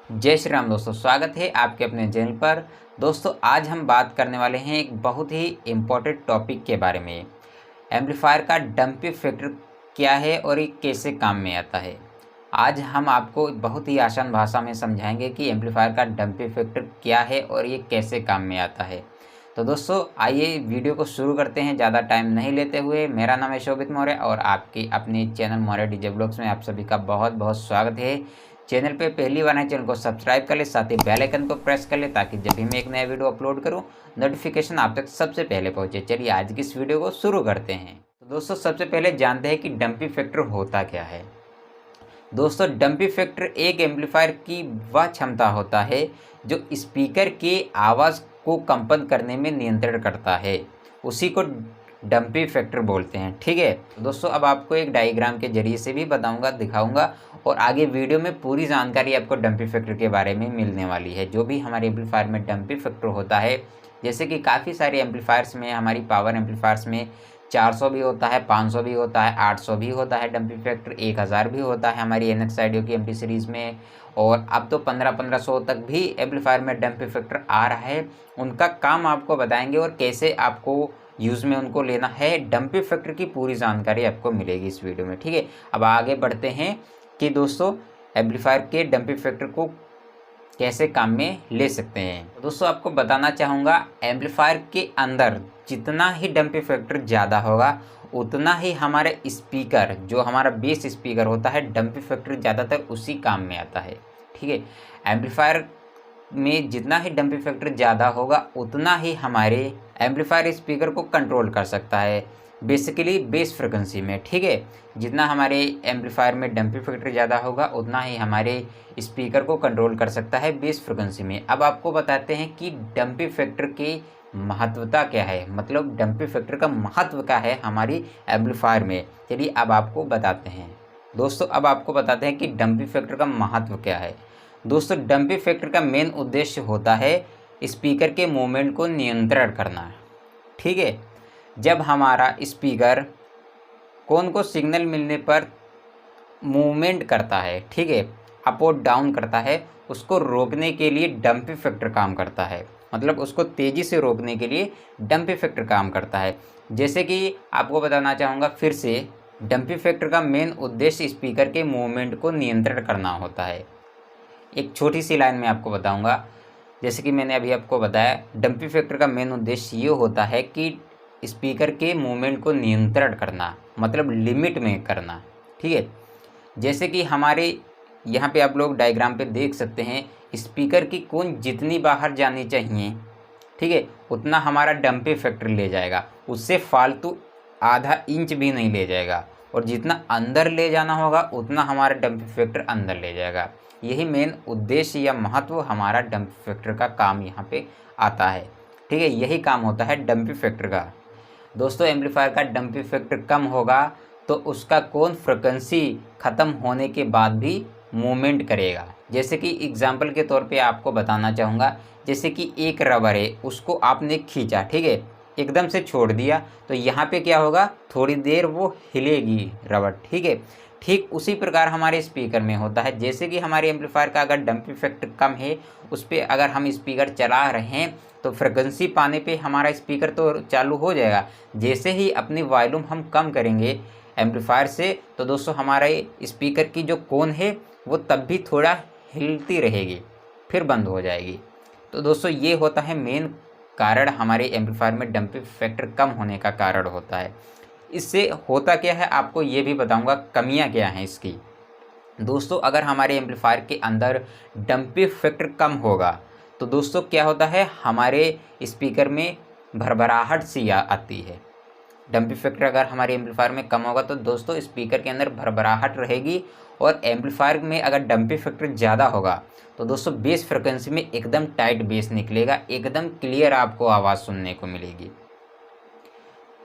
जय श्री राम दोस्तों, स्वागत है आपके अपने चैनल पर। दोस्तों आज हम बात करने वाले हैं एक बहुत ही इम्पोर्टेंट टॉपिक के बारे में। एम्पलीफायर का डंप फैक्टर क्या है और ये कैसे काम में आता है। आज हम आपको बहुत ही आसान भाषा में समझाएंगे कि एम्पलीफायर का डंप फैक्टर क्या है और ये कैसे काम में आता है। तो दोस्तों आइए वीडियो को शुरू करते हैं, ज़्यादा टाइम नहीं लेते हुए। मेरा नाम है शोभित मौर्य और आपके अपने चैनल मौर्य डीजे ब्लॉग्स में आप सभी का बहुत बहुत स्वागत है। चैनल पे पहली बार है, चैनल को सब्सक्राइब कर ले, साथ ही बेल आइकन को प्रेस कर ले ताकि जब भी मैं एक नया वीडियो अपलोड करूं नोटिफिकेशन आप तक सबसे पहले पहुंचे। चलिए आज की इस वीडियो को शुरू करते हैं। तो दोस्तों सबसे पहले जानते हैं कि डंप फैक्टर होता क्या है। दोस्तों डंप फैक्टर एक एम्पलीफायर की वह क्षमता होता है जो स्पीकर के आवाज़ को कंपन करने में नियंत्रण करता है, उसी को डंप फैक्टर बोलते हैं। ठीक है दोस्तों, अब आपको एक डायग्राम के जरिए से भी बताऊंगा, दिखाऊंगा और आगे वीडियो में पूरी जानकारी आपको डंप फैक्टर के बारे में मिलने वाली है। जो भी हमारे एम्पलीफायर में डंप फैक्टर होता है, जैसे कि काफ़ी सारे एम्पलीफायर्स में, हमारी पावर एम्पलीफायर्स में 400 भी होता है, 500 भी होता है, 800 भी होता है डंप फैक्टर, 1000 भी होता है हमारी NX ऑडियो की एमटी सीरीज़ में, और अब तो 1500 तक भी एम्पलीफायर में डंप फैक्टर आ रहा है। उनका काम आपको बताएंगे और कैसे आपको यूज़ में उनको लेना है। डंप फैक्टर की पूरी जानकारी आपको मिलेगी इस वीडियो में। ठीक है, अब आगे बढ़ते हैं कि दोस्तों एम्पलीफायर के डंप फैक्टर को कैसे काम में ले सकते हैं। तो दोस्तों आपको बताना चाहूँगा, एम्पलीफायर के अंदर जितना ही डंप फैक्टर ज़्यादा होगा उतना ही हमारे स्पीकर, जो हमारा बेस स्पीकर होता है, डंप फैक्टर ज़्यादातर उसी काम में आता है। ठीक है, एम्पलीफायर में जितना ही डंप फैक्टर ज़्यादा होगा उतना ही हमारे एम्पलीफायर स्पीकर को कंट्रोल कर सकता है, बेसिकली बेस फ्रिक्वेंसी में। ठीक है, जितना हमारे एम्पलीफायर में डंप फैक्टर ज़्यादा होगा उतना ही हमारे स्पीकर को कंट्रोल कर सकता है बेस फ्रिक्वेंसी में। अब आपको बताते हैं कि डंप फैक्टर की महत्वता क्या है, मतलब डंप फैक्टर का महत्व क्या है हमारी एम्पलीफायर में। चलिए अब आपको बताते हैं। दोस्तों अब आपको बताते हैं कि डंप फैक्टर का महत्व क्या है। दोस्तों डंप फैक्टर का मेन उद्देश्य होता है स्पीकर के मूवमेंट को नियंत्रण करना। ठीक है, जब हमारा स्पीकर कौन को सिग्नल मिलने पर मूवमेंट करता है, ठीक है, अप और डाउन करता है, उसको रोकने के लिए डंप फैक्टर काम करता है। मतलब उसको तेज़ी से रोकने के लिए डंप फैक्टर काम करता है। जैसे कि आपको बताना चाहूँगा फिर से, डंप फैक्टर का मेन उद्देश्य स्पीकर के मूवमेंट को नियंत्रण करना होता है। एक छोटी सी लाइन में आपको बताऊँगा, जैसे कि मैंने अभी आपको बताया, डंप फैक्टर का मेन उद्देश्य ये होता है कि स्पीकर के मूवमेंट को नियंत्रण करना, मतलब लिमिट में करना। ठीक है, जैसे कि हमारे यहाँ पे आप लोग डायग्राम पे देख सकते हैं, स्पीकर की कौन जितनी बाहर जानी चाहिए, ठीक है, उतना हमारा डंप फैक्टर ले जाएगा, उससे फालतू आधा इंच भी नहीं ले जाएगा, और जितना अंदर ले जाना होगा उतना हमारा डंप फैक्टर अंदर ले जाएगा। यही मेन उद्देश्य या महत्व हमारा डंप फैक्टर का काम यहाँ पे आता है। ठीक है, यही काम होता है डंप फैक्टर का। दोस्तों एम्पलीफायर का डंप फैक्टर कम होगा तो उसका कौन फ्रिक्वेंसी ख़त्म होने के बाद भी मूवमेंट करेगा। जैसे कि एग्जांपल के तौर पे आपको बताना चाहूँगा, जैसे कि एक रबर है, उसको आपने खींचा, ठीक है, एकदम से छोड़ दिया, तो यहाँ पे क्या होगा, थोड़ी देर वो हिलेगी रबर। ठीक है, ठीक उसी प्रकार हमारे स्पीकर में होता है। जैसे कि हमारे एम्पलीफायर का अगर डंप फैक्टर कम है, उस पर अगर हम स्पीकर चला रहे हैं तो फ्रिक्वेंसी पाने पे हमारा स्पीकर तो चालू हो जाएगा। जैसे ही अपनी वॉल्यूम हम कम करेंगे एम्पलीफायर से, तो दोस्तों हमारे स्पीकर की जो कोन है वो तब भी थोड़ा हिलती रहेगी, फिर बंद हो जाएगी। तो दोस्तों ये होता है मेन कारण, हमारे एम्पलीफायर में डंप फैक्टर कम होने का कारण होता है। इससे होता क्या है आपको ये भी बताऊंगा, कमियां क्या हैं इसकी। दोस्तों अगर हमारे एम्पलीफायर के अंदर डंप फैक्टर कम होगा तो दोस्तों क्या होता है, हमारे स्पीकर में भरभराहट सी आती है। डंप फैक्टर अगर हमारे एम्पलीफायर में कम होगा तो दोस्तों स्पीकर के अंदर भरभराहट रहेगी, और एम्पलीफायर में अगर डंप फैक्टर ज़्यादा होगा तो दोस्तों बेस फ्रिक्वेंसी में एकदम टाइट बेस निकलेगा, एकदम क्लियर आपको आवाज़ सुनने को मिलेगी।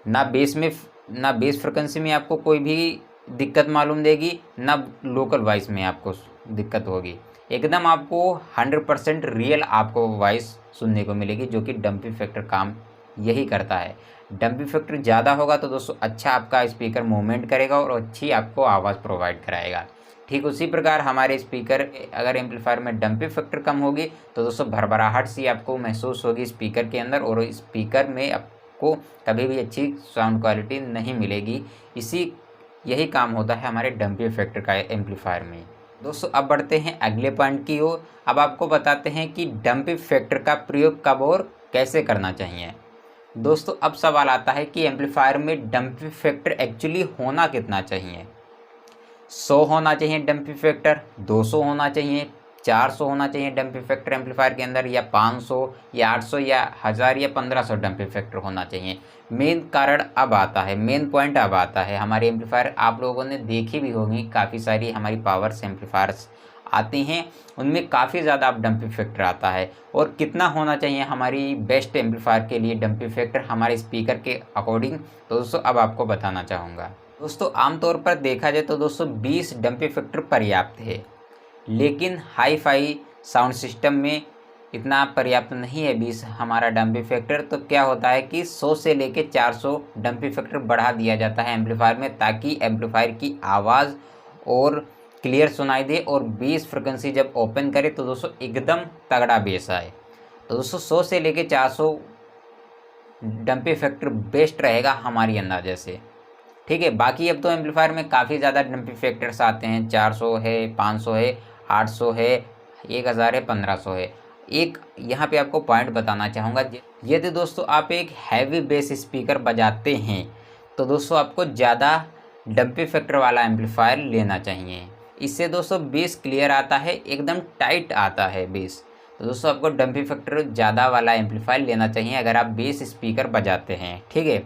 ना बेस फ्रिक्वेंसी में आपको कोई भी दिक्कत मालूम देगी, ना लोकल वॉइस में आपको दिक्कत होगी। एकदम आपको 100% रियल आपको वॉइस सुनने को मिलेगी, जो कि डंप फैक्टर काम यही करता है। डंप फैक्टर ज़्यादा होगा तो दोस्तों अच्छा आपका स्पीकर मूवमेंट करेगा और अच्छी आपको आवाज़ प्रोवाइड कराएगा। ठीक उसी प्रकार हमारे स्पीकर अगर एम्पलीफायर में डंपिंग फैक्टर कम होगी तो दोस्तों भरभराहट सी आपको महसूस होगी स्पीकर के अंदर, और स्पीकर में आपको कभी भी अच्छी साउंड क्वालिटी नहीं मिलेगी। यही काम होता है हमारे डंपिंग फैक्टर का एम्पलीफायर में। दोस्तों अब बढ़ते हैं अगले पॉइंट की ओर। अब आपको बताते हैं कि डंपिंग फैक्टर का प्रयोग कब और कैसे करना चाहिए। दोस्तों अब सवाल आता है कि एम्पलीफायर में डंपिंग फैक्टर एक्चुअली होना कितना चाहिए। 100 होना चाहिए डंपिंग फैक्टर, 200 होना चाहिए, 400 होना चाहिए डंपिंग फैक्टर एम्पलीफायर के अंदर, या 500 या 800 या 1000 या 1500 डंपिंग फैक्टर होना चाहिए। मेन कारण अब आता है, मेन पॉइंट अब आता है। हमारे एम्पलीफायर आप लोगों ने देखी भी होगी, काफ़ी सारी हमारी पावर्स एम्पलीफायर्स आती हैं, उनमें काफ़ी ज़्यादा अब डंपिंग फैक्टर आता है। और कितना होना चाहिए हमारी बेस्ट एम्पलीफायर के लिए डंपिंग फैक्टर हमारे स्पीकर के अकॉर्डिंग, तो दोस्तों अब आपको बताना चाहूँगा। दोस्तों आमतौर पर देखा जाए तो दोस्तों 20 डंपिंग फैक्टर पर्याप्त है, लेकिन हाई फाई साउंड सिस्टम में इतना पर्याप्त नहीं है 20 हमारा डंपिंग फैक्टर। तो क्या होता है कि 100 से लेके 400 डंपिंग फैक्टर बढ़ा दिया जाता है एम्पलीफायर में, ताकि एम्पलीफायर की आवाज़ और क्लियर सुनाई दे, और बेस फ्रिक्वेंसी जब ओपन करे तो दोस्तों एकदम तगड़ा बेस आए। तो दोस्तों 100 से लेके 400 डंपिंग फैक्टर बेस्ट रहेगा हमारी अंदाजे से, ठीक है। बाकी अब तो एम्पलीफायर में काफ़ी ज़्यादा डंपिंग फैक्टर्स आते हैं, 400 है, 500 है, 800 है, 1000 है, 1500 है। एक यहाँ पे आपको पॉइंट बताना चाहूँगा, यदि दोस्तों आप एक हैवी बेस स्पीकर बजाते हैं तो दोस्तों आपको ज़्यादा डंपिंग फैक्टर वाला एम्पलीफायर लेना चाहिए। इससे दोस्तों बेस क्लियर आता है, एकदम टाइट आता है बेस। तो दोस्तों आपको डंपिंग फैक्टर ज़्यादा वाला एम्पलीफायर लेना चाहिए अगर आप बेस स्पीकर बजाते हैं, ठीक है।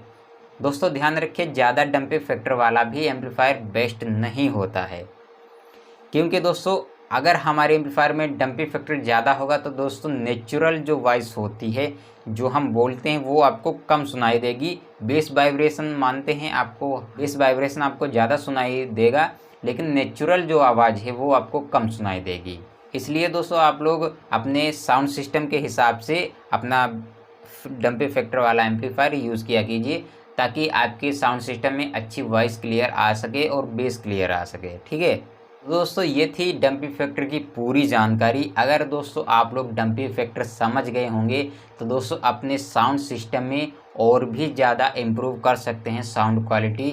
दोस्तों ध्यान रखिए, ज़्यादा डंपिंग फैक्टर वाला भी एम्पलीफायर बेस्ट नहीं होता है, क्योंकि दोस्तों अगर हमारे एम्पलीफायर में डंपिंग फैक्टर ज़्यादा होगा तो दोस्तों नेचुरल जो वॉइस होती है, जो हम बोलते हैं, वो आपको कम सुनाई देगी। बेस वाइब्रेशन मानते हैं आपको, बेस वाइब्रेशन आपको ज़्यादा सुनाई देगा, लेकिन नेचुरल जो आवाज़ है वो आपको कम सुनाई देगी। इसलिए दोस्तों आप लोग अपने साउंड सिस्टम के हिसाब से अपना डंपिंग फैक्टर वाला एम्पलीफायर यूज़ किया कीजिए, ताकि आपके साउंड सिस्टम में अच्छी वॉइस क्लियर आ सके और बेस क्लियर आ सके, ठीक है। दोस्तों ये थी डंपिंग फैक्टर की पूरी जानकारी। अगर दोस्तों आप लोग डंपिंग फैक्टर समझ गए होंगे तो दोस्तों अपने साउंड सिस्टम में और भी ज़्यादा इम्प्रूव कर सकते हैं साउंड क्वालिटी।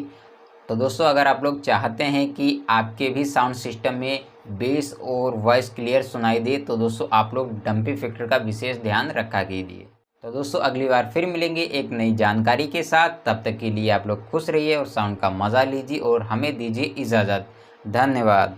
तो दोस्तों अगर आप लोग चाहते हैं कि आपके भी साउंड सिस्टम में बेस और वॉइस क्लियर सुनाई दे, तो दोस्तों आप लोग डंपिंग फैक्टर का विशेष ध्यान रखा कीजिए। तो दोस्तों अगली बार फिर मिलेंगे एक नई जानकारी के साथ। तब तक के लिए आप लोग खुश रहिए और साउंड का मज़ा लीजिए और हमें दीजिए इजाज़त। धन्यवाद।